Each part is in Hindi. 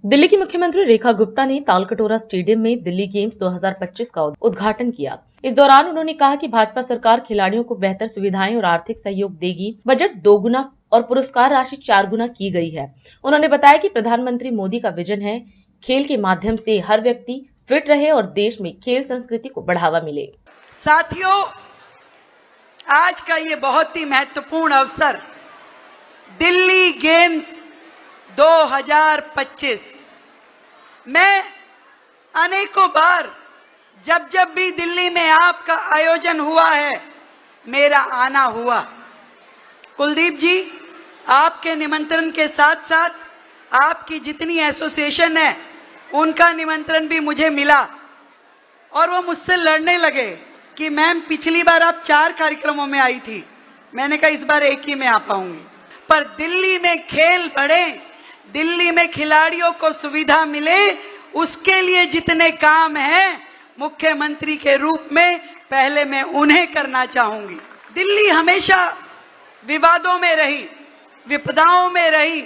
दिल्ली की मुख्यमंत्री रेखा गुप्ता ने तालकटोरा स्टेडियम में दिल्ली गेम्स 2025 का उद्घाटन किया। इस दौरान उन्होंने कहा कि भाजपा सरकार खिलाड़ियों को बेहतर सुविधाएं और आर्थिक सहयोग देगी। बजट 2 गुना और पुरस्कार राशि 4 गुना की गई है। उन्होंने बताया कि प्रधानमंत्री मोदी का विजन है खेल के माध्यम से हर व्यक्ति फिट रहे और देश में खेल संस्कृति को बढ़ावा मिले। साथियों, आज का ये बहुत ही महत्वपूर्ण अवसर दिल्ली गेम्स 2025। मैं अनेकों बार जब भी दिल्ली में आपका आयोजन हुआ है, मेरा आना हुआ। कुलदीप जी, आपके निमंत्रण के साथ साथ आपकी जितनी एसोसिएशन है उनका निमंत्रण भी मुझे मिला और वो मुझसे लड़ने लगे कि मैम पिछली बार आप 4 कार्यक्रमों में आई थी। मैंने कहा इस बार एक ही में आ पाऊंगी। पर दिल्ली में खेल बढ़े, दिल्ली में खिलाड़ियों को सुविधा मिले, उसके लिए जितने काम हैं मुख्यमंत्री के रूप में पहले मैं उन्हें करना चाहूंगी। दिल्ली हमेशा विवादों में रही, विपदाओं में रही,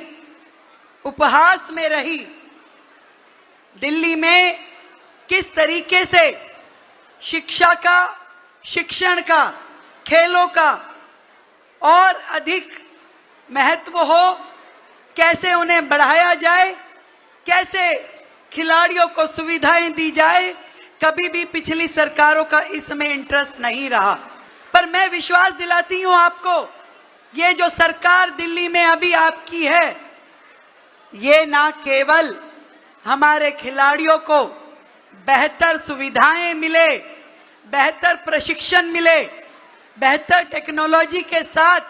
उपहास में रही। दिल्ली में किस तरीके से शिक्षा का, शिक्षण का, खेलों का और अधिक महत्व हो, कैसे उन्हें बढ़ाया जाए, कैसे खिलाड़ियों को सुविधाएं दी जाए, कभी भी पिछली सरकारों का इसमें इंटरेस्ट नहीं रहा। पर मैं विश्वास दिलाती हूं आपको, ये जो सरकार दिल्ली में अभी आपकी है, ये ना केवल हमारे खिलाड़ियों को बेहतर सुविधाएं मिले, बेहतर प्रशिक्षण मिले, बेहतर टेक्नोलॉजी के साथ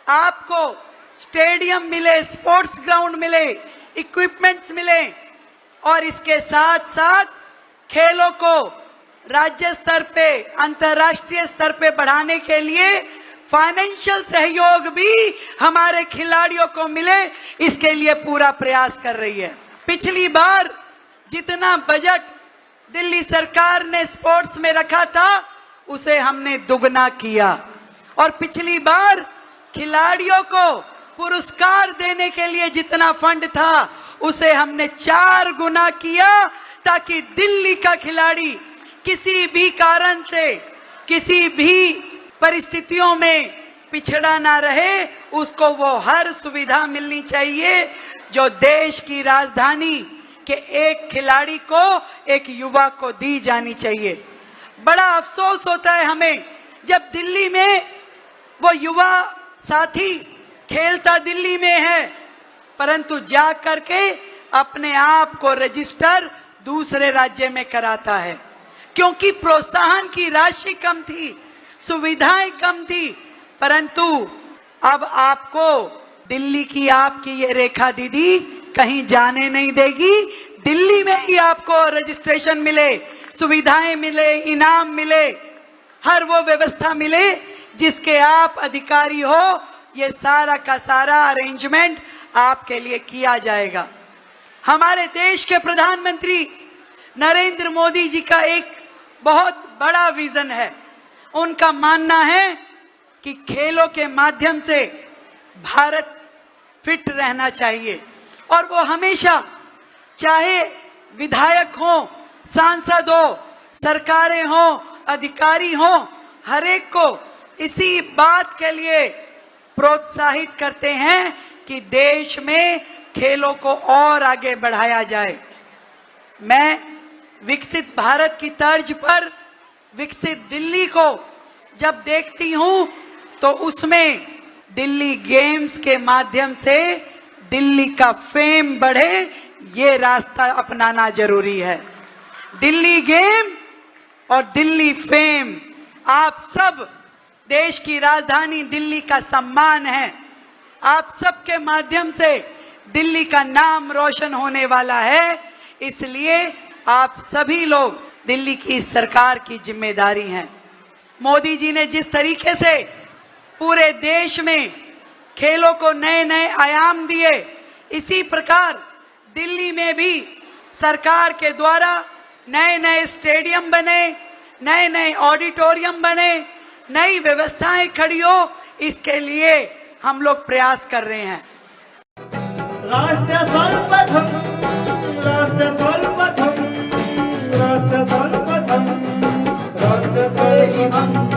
आपको स्टेडियम मिले, स्पोर्ट्स ग्राउंड मिले, इक्विपमेंट्स मिले और इसके साथ साथ खेलों को राज्य स्तर पे, अंतर्राष्ट्रीय स्तर पे बढ़ाने के लिए फाइनेंशियल सहयोग भी हमारे खिलाड़ियों को मिले, इसके लिए पूरा प्रयास कर रही है। पिछली बार जितना बजट दिल्ली सरकार ने स्पोर्ट्स में रखा था उसे हमने दुगना किया और पिछली बार खिलाड़ियों को पुरस्कार देने के लिए जितना फंड था उसे हमने 4 गुना किया, ताकि दिल्ली का खिलाड़ी किसी भी कारण से, किसी भी परिस्थितियों में पिछड़ा ना रहे, उसको वो हर सुविधा मिलनी चाहिए जो देश की राजधानी के एक खिलाड़ी को, एक युवा को दी जानी चाहिए। बड़ा अफसोस होता है हमें जब दिल्ली में वो युवा साथी खेलता दिल्ली में है परंतु जा करके अपने आप को रजिस्टर दूसरे राज्य में कराता है, क्योंकि प्रोत्साहन की राशि कम थी, सुविधाएं कम थी। परंतु अब आपको दिल्ली की आपकी ये रेखा दीदी कहीं जाने नहीं देगी। दिल्ली में ही आपको रजिस्ट्रेशन मिले, सुविधाएं मिले, इनाम मिले, हर वो व्यवस्था मिले जिसके आप अधिकारी हो। ये सारा का सारा अरेंजमेंट आपके लिए किया जाएगा। हमारे देश के प्रधानमंत्री नरेंद्र मोदी जी का एक बहुत बड़ा विजन है। उनका मानना है कि खेलों के माध्यम से भारत फिट रहना चाहिए और वो हमेशा, चाहे विधायक हो, सांसद हो, सरकारें हो, अधिकारी हो, हर एक को इसी बात के लिए प्रोत्साहित करते हैं कि देश में खेलों को और आगे बढ़ाया जाए। मैं विकसित भारत की तर्ज पर विकसित दिल्ली को जब देखती हूं तो उसमें दिल्ली गेम्स के माध्यम से दिल्ली का फेम बढ़े, ये रास्ता अपनाना जरूरी है। दिल्ली गेम और दिल्ली फेम, आप सब, देश की राजधानी दिल्ली का सम्मान है। आप सबके माध्यम से दिल्ली का नाम रोशन होने वाला है। इसलिए आप सभी लोग दिल्ली की इस सरकार की जिम्मेदारी हैं। मोदी जी ने जिस तरीके से पूरे देश में खेलों को नए नए आयाम दिए, इसी प्रकार दिल्ली में भी सरकार के द्वारा नए नए स्टेडियम बने, नए नए ऑडिटोरियम बने, नई व्यवस्थाएं खड़ी हो, इसके लिए हम लोग प्रयास कर रहे हैं। राष्ट्र सर्वप्रथम करेंगे हम।